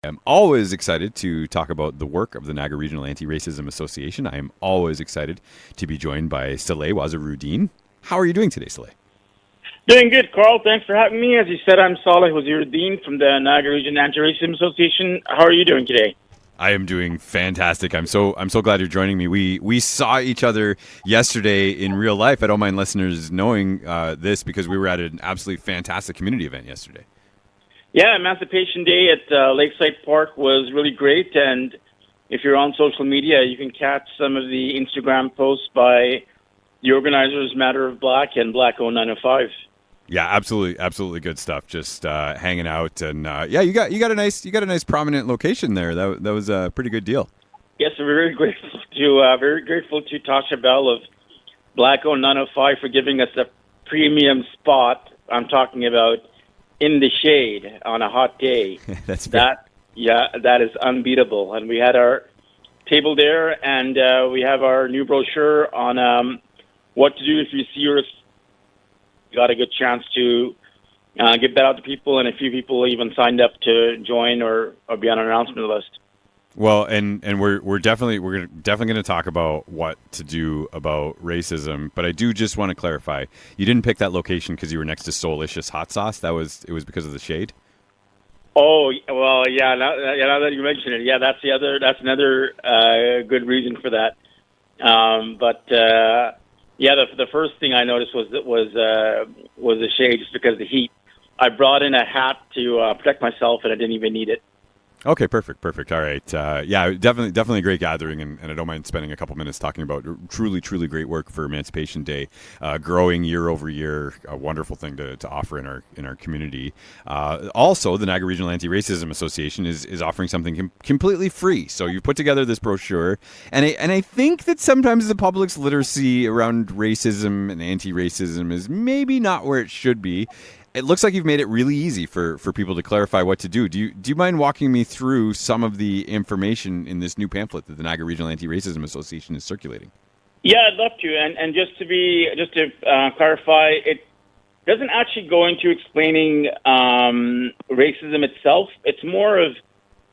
I'm always excited to talk about the work of the Niagara Regional Anti-Racism Association. I am always excited to be joined by Saleh Wazirudin. How are you doing today, Saleh? Doing good, Carl. Thanks for having me. As you said, I'm Saleh Wazirudin from the Niagara Region Anti-Racism Association. How are you doing today? I am doing fantastic. I'm so glad you're joining me. We saw each other yesterday in real life. I don't mind listeners knowing this because we were at an absolutely fantastic community event yesterday. Yeah, Emancipation Day at Lakeside Park was really great. And if you're on social media, you can catch some of the Instagram posts by the organizers, Matter of Black and Black 0905. Yeah, absolutely good stuff. Just hanging out, and yeah, you got a nice prominent location there. That was a pretty good deal. Yes, we're very grateful to Tasha Bell of Black 0905 for giving us a premium spot. I'm talking about in the shade on a hot day. That's fair. That is unbeatable. And we had our table there, and we have our new brochure on what to do if you see your got a good chance to get that out to people, and a few people even signed up to join or be on an announcement list. Well, and we're definitely going to talk about what to do about racism, but I do just want to clarify: you didn't pick that location because you were next to Soulicious Hot Sauce. It was because of the shade. Oh well, yeah. Now that you mention it, yeah, that's another good reason for that. Yeah, the first thing I noticed was the shade, just because of the heat. I brought in a hat to protect myself, and I didn't even need it. Okay, perfect. All right. Yeah, definitely a great gathering, and I don't mind spending a couple minutes talking about truly great work for Emancipation Day, growing year over year, a wonderful thing to offer in our community. Also, the Niagara Regional Anti-Racism Association is offering something completely free. So you put together this brochure, and I think that sometimes the public's literacy around racism and anti-racism is maybe not where it should be. It looks like you've made it really easy for people to clarify what to do. Do you mind walking me through some of the information in this new pamphlet that the Niagara Regional Anti-Racism Association is circulating? Yeah, I'd love to. And just to clarify, it doesn't actually go into explaining racism itself. It's more of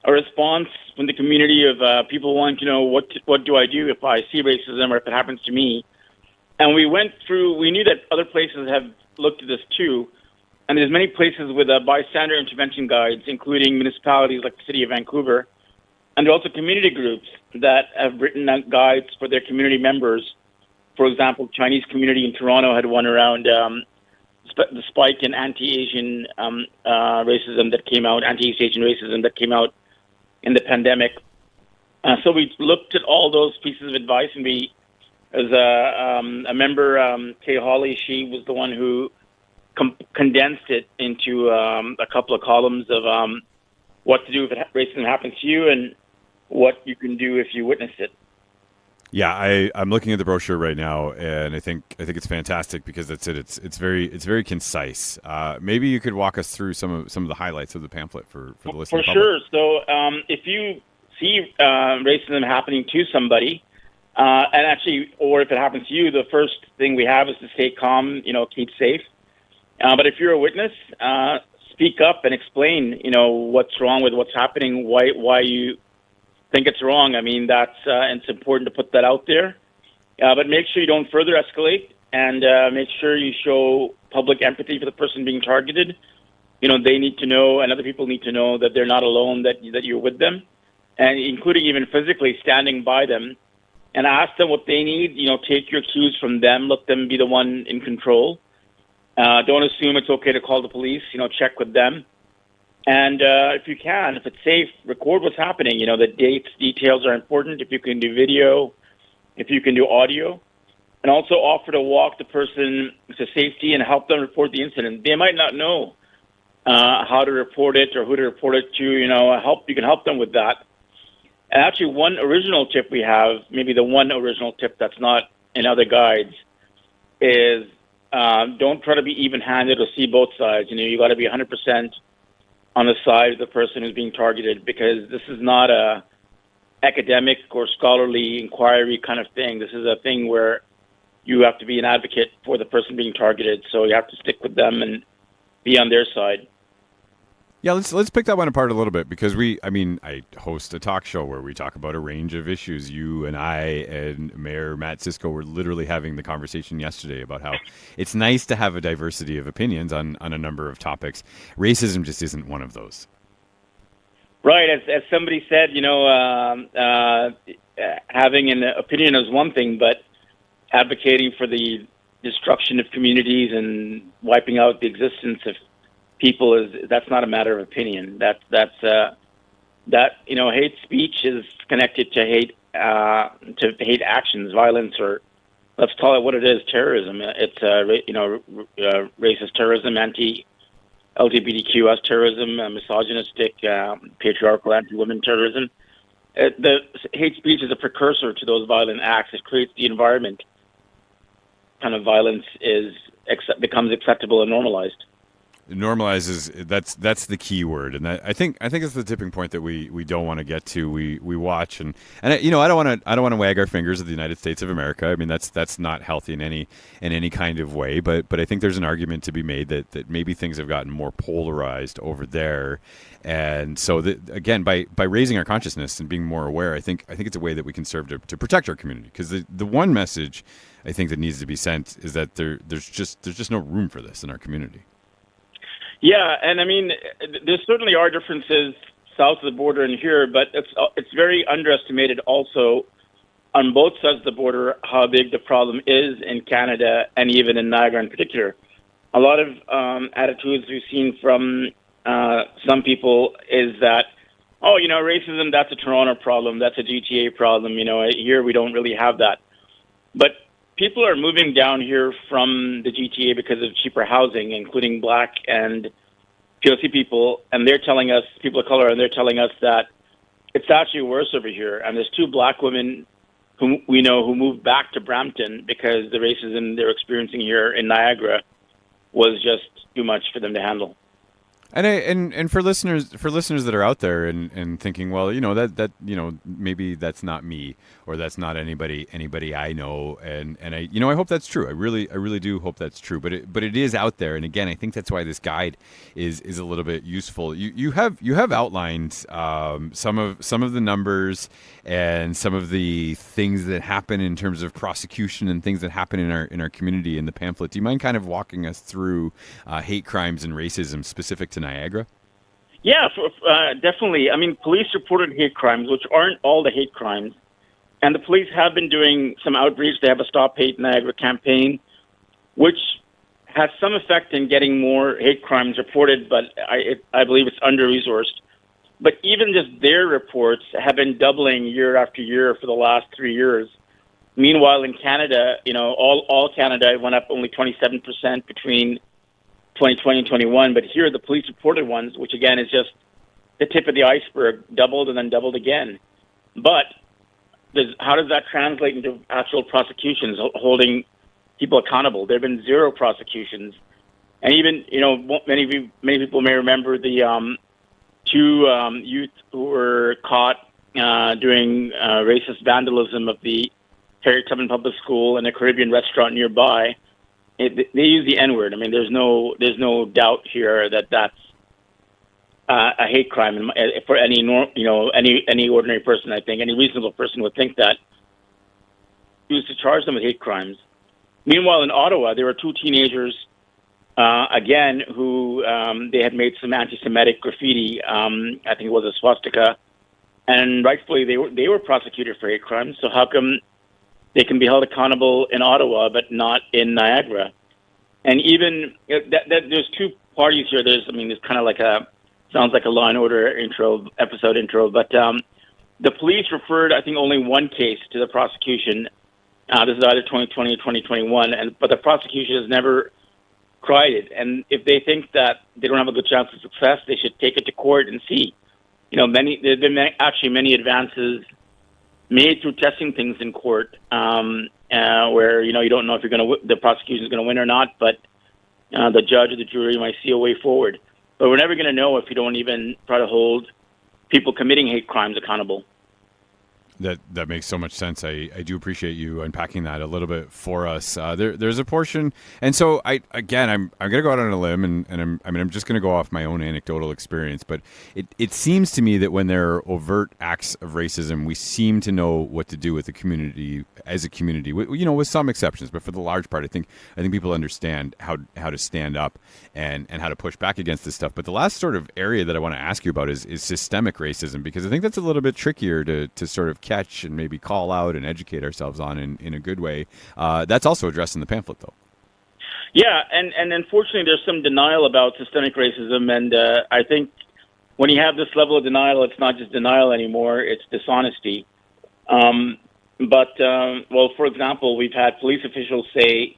a response from the community of people wanting to know what do I do if I see racism or if it happens to me. And we knew that other places have looked at this too. And there's many places with bystander intervention guides, including municipalities like the City of Vancouver. And there are also community groups that have written guides for their community members. For example, Chinese community in Toronto had one around the spike in anti-Asian racism that came out, anti-East Asian racism that came out in the pandemic. So we looked at all those pieces of advice, and we, as a member, Kay Hawley, she was the one who condensed it into a couple of columns of what to do if racism happens to you and what you can do if you witness it. Yeah, I'm looking at the brochure right now, and I think it's fantastic because that's it. It's very concise. Maybe you could walk us through some of the highlights of the pamphlet for the listening public. For sure. So if you see racism happening to somebody, and actually, or if it happens to you, the first thing we have is to stay calm. Keep safe. But if you're a witness, speak up and explain, what's wrong with what's happening, why you think it's wrong. I mean, it's important to put that out there. But make sure you don't further escalate, and make sure you show public empathy for the person being targeted. They need to know, and other people need to know that they're not alone, that you're with them, and including even physically standing by them, and ask them what they need. Take your cues from them. Let them be the one in control. Don't assume it's okay to call the police. Check with them. And if you can, if it's safe, record what's happening. The dates, details are important. If you can do video, if you can do audio. And also offer to walk the person to safety and help them report the incident. They might not know how to report it or who to report it to. You can help them with that. And actually, one original tip we have, maybe the one original tip that's not in other guides, is don't try to be even-handed or see both sides. You got to be 100% on the side of the person who's being targeted, because this is not a academic or scholarly inquiry kind of thing. This is a thing where you have to be an advocate for the person being targeted. So you have to stick with them and be on their side. Yeah, let's pick that one apart a little bit because I host a talk show where we talk about a range of issues. You and I and Mayor Matt Sisko were literally having the conversation yesterday about how it's nice to have a diversity of opinions on a number of topics. Racism just isn't one of those. Right, as somebody said, having an opinion is one thing, but advocating for the destruction of communities and wiping out the existence of people that's not a matter of opinion. Hate speech is connected to hate actions, violence, or let's call it what it is, terrorism. It's racist terrorism, anti-LGBTQS terrorism, misogynistic, patriarchal, anti-women terrorism. The hate speech is a precursor to those violent acts. It creates the environment. Kind of violence becomes acceptable and normalized. It normalizes. That's the key word, and I think it's the tipping point that we don't want to get to. We watch and I don't want to wag our fingers at the United States of America. I mean that's not healthy in any kind of way. But I think there's an argument to be made that maybe things have gotten more polarized over there, and so again by raising our consciousness and being more aware, I think it's a way that we can serve to protect our community. Because the one message I think that needs to be sent is that there's just no room for this in our community. Yeah, and I mean, there certainly are differences south of the border and here, but it's very underestimated also on both sides of the border how big the problem is in Canada and even in Niagara in particular. A lot of attitudes we've seen from some people is that, racism, that's a Toronto problem, that's a GTA problem. Here we don't really have that. But people are moving down here from the GTA because of cheaper housing, including Black and POC people, and they're telling us, people of color, and they're telling us that it's actually worse over here. And there's 2 Black women who we know who moved back to Brampton because the racism they're experiencing here in Niagara was just too much for them to handle. And for listeners that are out there and thinking, well, that maybe that's not me or that's not anybody I know, and I hope that's true. I really do hope that's true. But it is out there, and again, I think that's why this guide is a little bit useful. You have outlined some of the numbers and some of the things that happen in terms of prosecution and things that happen in our community in the pamphlet. Do you mind kind of walking us through hate crimes and racism specific to Niagara? Yeah, definitely. I mean, police reported hate crimes, which aren't all the hate crimes. And the police have been doing some outreach. They have a Stop Hate Niagara campaign, which has some effect in getting more hate crimes reported, but I believe it's under-resourced. But even just their reports have been doubling year after year for the last 3 years. Meanwhile, in Canada, all Canada went up only 27% between 2020 and 21, but here the police reported ones, which again is just the tip of the iceberg, doubled and then doubled again. But how does that translate into actual prosecutions, holding people accountable? There have been 0 prosecutions. And even, many people may remember the 2 youth who were caught doing racist vandalism of the Harriet Tubman Public School and a Caribbean restaurant nearby. They use the N-word. I mean, there's no doubt here that that's a hate crime for any ordinary person. I think any reasonable person would think that. Used to charge them with hate crimes. Meanwhile, in Ottawa, there were 2 teenagers again who they had made some anti-Semitic graffiti. I think it was a swastika, and rightfully they were prosecuted for hate crimes. So how come they can be held accountable in Ottawa, but not in Niagara? And even there's 2 parties here. There's kind of sounds like a Law and Order episode intro, but the police referred, I think, only 1 case to the prosecution. This is either 2020 or 2021, but the prosecution has never tried it. And if they think that they don't have a good chance of success, they should take it to court and see. There've been actually many advances made through testing things in court, where you don't know if the prosecution is going to win or not, but the judge or the jury might see a way forward. But we're never going to know if you don't even try to hold people committing hate crimes accountable. That makes so much sense. I do appreciate you unpacking that a little bit for us. There's a portion, and so I'm going to go out on a limb, and I'm just going to go off my own anecdotal experience. But it seems to me that when there are overt acts of racism, we seem to know what to do with the community as a community. With some exceptions, but for the large part, I think people understand how to stand up and how to push back against this stuff. But the last sort of area that I want to ask you about is systemic racism, because I think that's a little bit trickier to sort of catch and maybe call out and educate ourselves on in a good way. That's also addressed in the pamphlet, though. Yeah, and unfortunately, there's some denial about systemic racism, and I think when you have this level of denial, it's not just denial anymore; it's dishonesty. Well, for example, we've had police officials say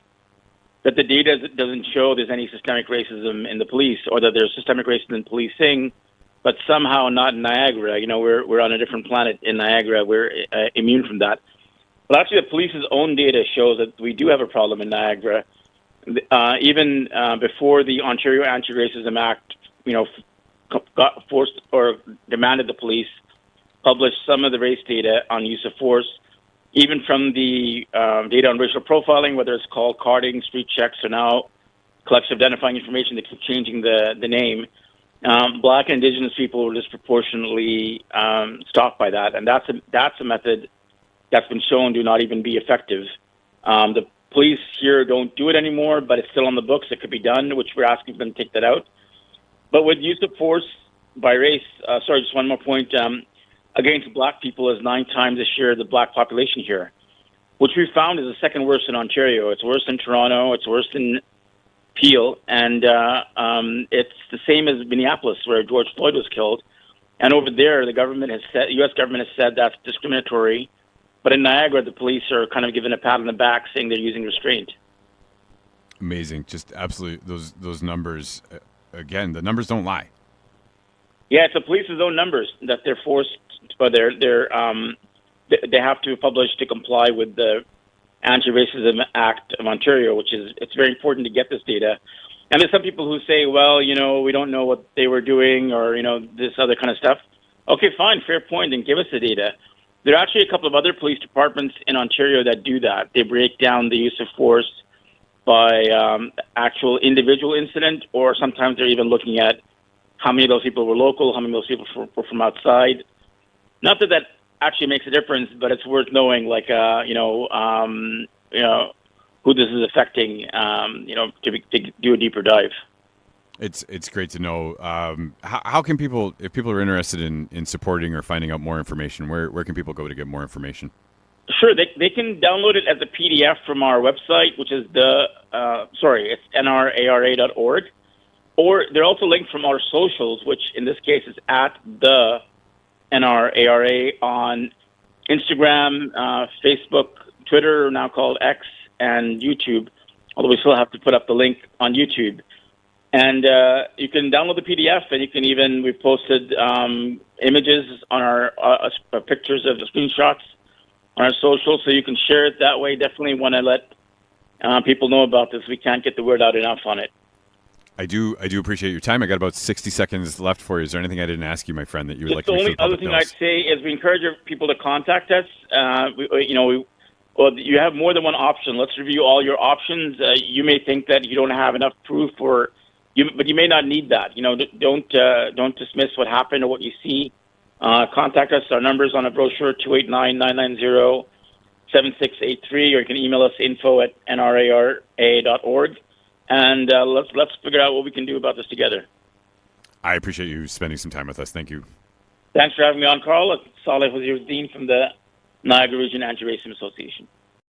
that the data doesn't show there's any systemic racism in the police, or that there's systemic racism in policing, but somehow not in Niagara. We're on a different planet in Niagara. We're immune from that. But actually, the police's own data shows that we do have a problem in Niagara. Even before the Ontario Anti-Racism Act, got forced or demanded the police publish some of the race data on use of force, even from the data on racial profiling, whether it's called carding, street checks, or now collection of identifying information. They keep changing the name. Black and Indigenous people were disproportionately stopped by that, and that's a method that's been shown to not even be effective. The police here don't do it anymore, but it's still on the books. It could be done, which we're asking them to take that out. But with use of force by race, just one more point, against black people is 9 times the share of the black population here, which we found is the second worst in Ontario. It's worse in Toronto. It's worse in Peel, and it's the same as Minneapolis, where George Floyd was killed. And over there, the U.S. government has said that's discriminatory. But in Niagara, the police are kind of given a pat on the back, saying they're using restraint. Amazing, just absolutely those numbers. Again, the numbers don't lie. Yeah, it's the police's own numbers that they're forced, but they have to publish to comply with the Anti-Racism Act of Ontario, it's very important to get this data. And there's some people who say, well, we don't know what they were doing, or, this other kind of stuff. Okay, fine, fair point, then give us the data. There are actually a couple of other police departments in Ontario that do that. They break down the use of force by actual individual incident, or sometimes they're even looking at how many of those people were local, how many of those people were from outside. Not that actually makes a difference, but it's worth knowing, who this is affecting, to do a deeper dive. It's great to know. How can people, if people are interested in supporting or finding out more information, where can people go to get more information? Sure, they can download it as a PDF from our website, which is it's nrara.org. Or they're also linked from our socials, which in this case is at the NRARA on Instagram, Facebook, Twitter, now called X, and YouTube, although we still have to put up the link on YouTube. And you can download the PDF, and we've posted images on our pictures of the screenshots on our socials, so you can share it that way. Definitely want to let people know about this. We can't get the word out enough on it. I do appreciate your time. I got about 60 seconds left for you. Is there anything I didn't ask you, my friend, that you would like to make sure the public knows? The only other thing I'd say is we encourage people to contact us. You have more than one option. Let's review all your options. You may think that you don't have enough proof, but you may not need that. Don't dismiss what happened or what you see. Contact us. Our number's on a brochure, 289-990-7683, or you can email us info@nrara.org. And let's figure out what we can do about this together. I appreciate you spending some time with us. Thank you. Thanks for having me on, Carl. Saleh Wazir Dean from the Niagara Region Anti-Racism Association.